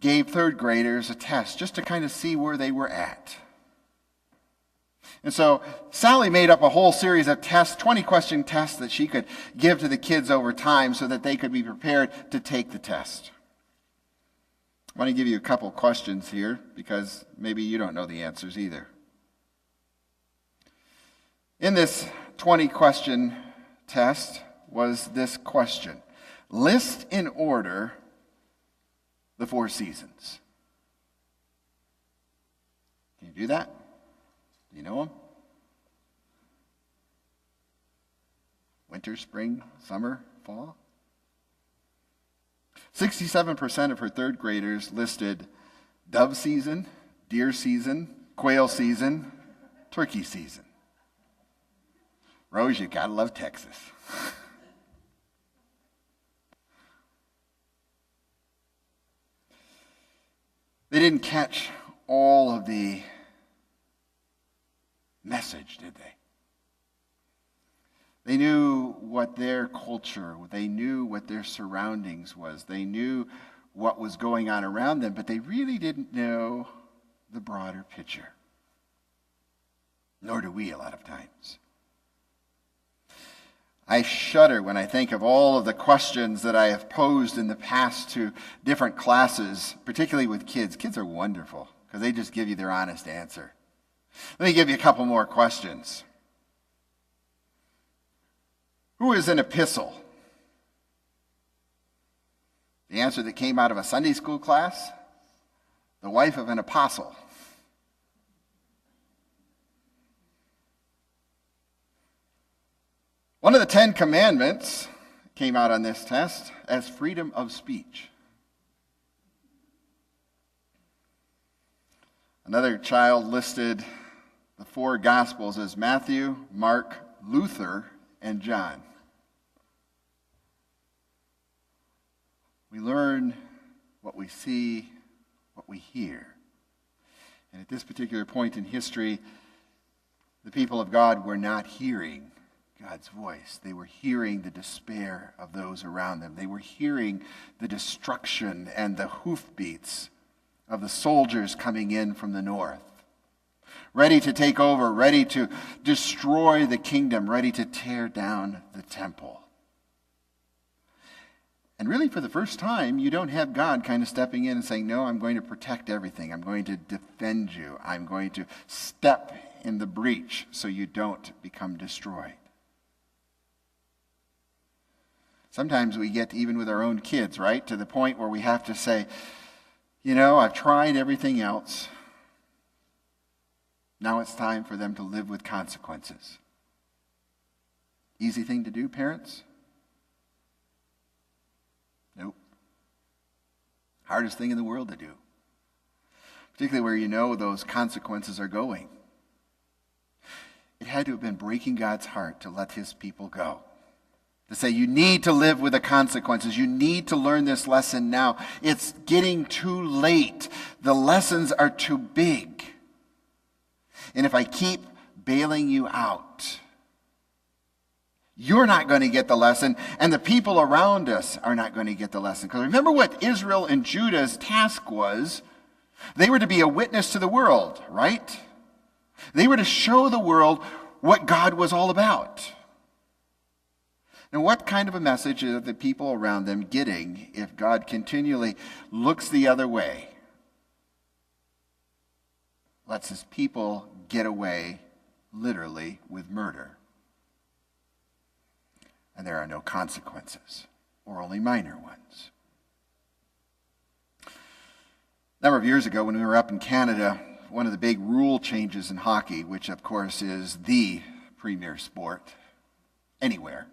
gave third graders a test just to kind of see where they were at. And so Sally made up a whole series of tests, 20-question tests that she could give to the kids over time so that they could be prepared to take the test. I want to give you a couple questions here because maybe you don't know the answers either. In this 20-question test was this question: list in order the 4 seasons. Can you do that? Do you know them? Winter, spring, summer, fall? 67% of her third graders listed dove season, deer season, quail season, turkey season. Rose, you gotta love Texas. They didn't catch all of the message, did they? They knew what their culture, they knew what their surroundings was, they knew what was going on around them, but they really didn't know the broader picture. Nor do we a lot of times. I shudder when I think of all of the questions that I have posed in the past to different classes, particularly with kids. Kids are wonderful because they just give you their honest answer. Let me give you a couple more questions. Who is an epistle? The answer that came out of a Sunday school class: the wife of an apostle. One of the 10 commandments came out on this test as freedom of speech. Another child listed the 4 Gospels as Matthew, Mark, Luther, and John. We learn what we see, what we hear. And at this particular point in history, the people of God were not hearing God's voice. They were hearing the despair of those around them. They were hearing the destruction and the hoofbeats of the soldiers coming in from the north, ready to take over, ready to destroy the kingdom, ready to tear down the temple. And really, for the first time, you don't have God kind of stepping in and saying, no, I'm going to protect everything. I'm going to defend you. I'm going to step in the breach so you don't become destroyed. Sometimes we get, even with our own kids, right, to the point where we have to say, you know, I've tried everything else. Now it's time for them to live with consequences. Easy thing to do, parents? Nope. Hardest thing in the world to do. Particularly where you know those consequences are going. It had to have been breaking God's heart to let his people go. To say, you need to live with the consequences. You need to learn this lesson now. It's getting too late. The lessons are too big. And if I keep bailing you out, you're not going to get the lesson, and the people around us are not going to get the lesson. Because remember what Israel and Judah's task was? They were to be a witness to the world, right? They were to show the world what God was all about. Now, what kind of a message are the people around them getting if God continually looks the other way, lets his people get away, literally, with murder? And there are no consequences, or only minor ones. A number of years ago, when we were up in Canada, one of the big rule changes in hockey, which of course is the premier sport anywhere,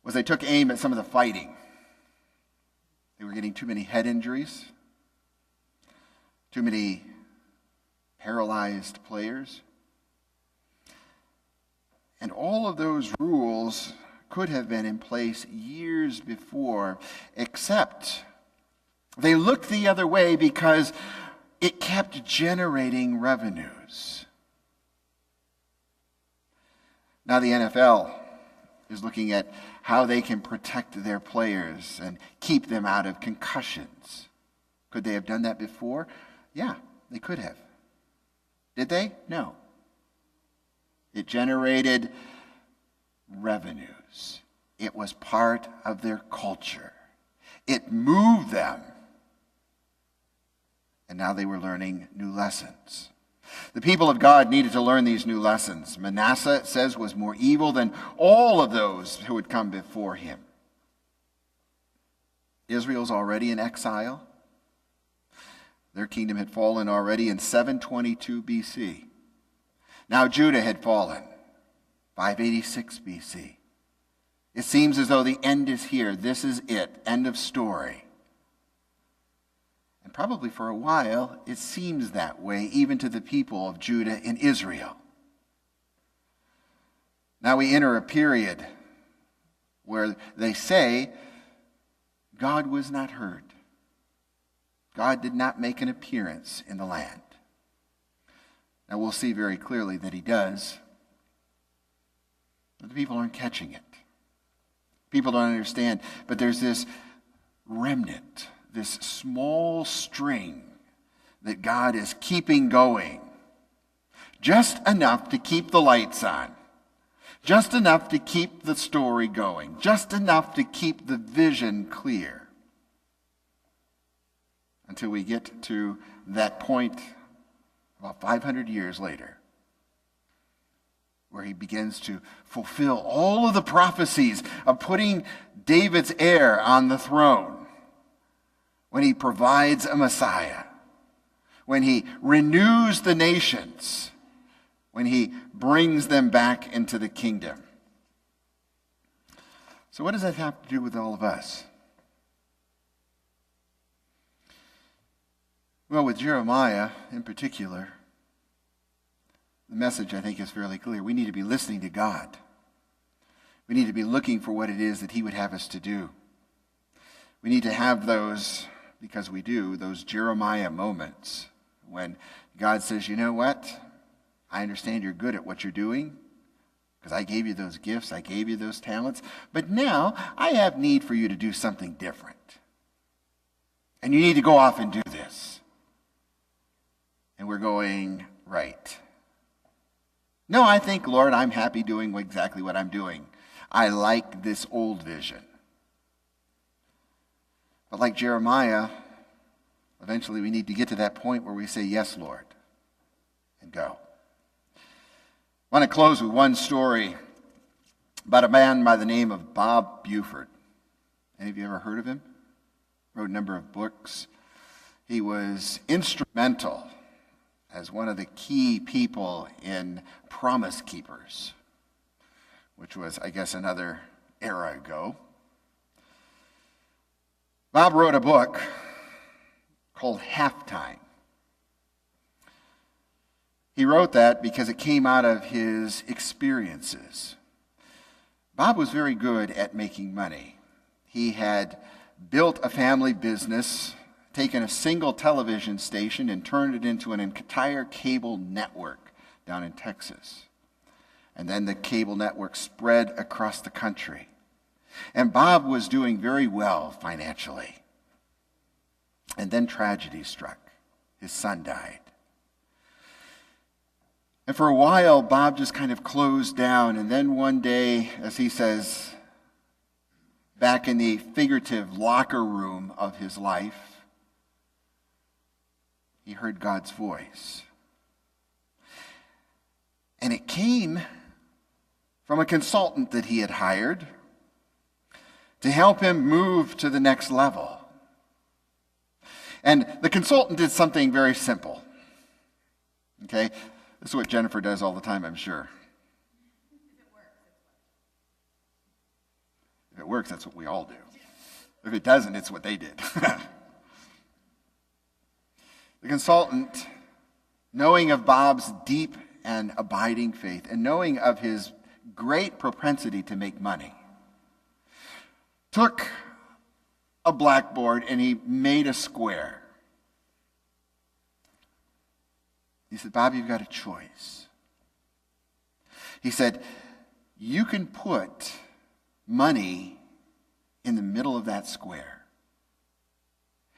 was they took aim at some of the fighting. They were getting too many head injuries, too many paralyzed players. And all of those rules could have been in place years before, except they looked the other way because it kept generating revenues. Now the NFL is looking at how they can protect their players and keep them out of concussions. Could they have done that before? Yeah, they could have. Did they? No. It generated revenues. It was part of their culture. It moved them. And now they were learning new lessons. The people of God needed to learn these new lessons. Manasseh, it says, was more evil than all of those who had come before him. Israel's already in exile. Their kingdom had fallen already in 722 BC. Now Judah had fallen, 586 BC. It seems as though the end is here. This is it. End of story. And probably for a while, it seems that way, even to the people of Judah and Israel. Now we enter a period where they say God was not heard. God did not make an appearance in the land. Now we'll see very clearly that he does, but the people aren't catching it. People don't understand, but there's this remnant, this small string that God is keeping going. Just enough to keep the lights on. Just enough to keep the story going. Just enough to keep the vision clear. Until we get to that point about 500 years later, where he begins to fulfill all of the prophecies of putting David's heir on the throne. When he provides a Messiah. When he renews the nations. When he brings them back into the kingdom. So what does that have to do with all of us? Well, with Jeremiah in particular, the message, I think, is fairly clear. We need to be listening to God. We need to be looking for what it is that he would have us to do. We need to have those, because we do, those Jeremiah moments when God says, you know what? I understand you're good at what you're doing because I gave you those gifts, I gave you those talents, but now I have need for you to do something different. And you need to go off and do this. And we're going, right. No, I think, Lord, I'm happy doing exactly what I'm doing. I like this old vision. But like Jeremiah, eventually we need to get to that point where we say, yes, Lord, and go. I want to close with one story about a man by the name of Bob Buford. Any of you ever heard of him? Wrote a number of books. He was instrumental as one of the key people in Promise Keepers, which was, I guess, another era ago. Bob wrote a book called Halftime. He wrote that because it came out of his experiences. Bob was very good at making money. He had built a family business, taken a single television station and turned it into an entire cable network down in Texas. And then the cable network spread across the country. And Bob was doing very well financially. And then tragedy struck. His son died. And for a while, Bob just kind of closed down. And then one day, as he says, back in the figurative locker room of his life, he heard God's voice. And it came from a consultant that he had hired to help him move to the next level. And the consultant did something very simple. Okay? This is what Jennifer does all the time, I'm sure. If it works, that's what we all do. If it doesn't, it's what they did. The consultant, knowing of Bob's deep and abiding faith, and knowing of his great propensity to make money, took a blackboard and he made a square. He said, Bob, you've got a choice. He said, you can put money in the middle of that square.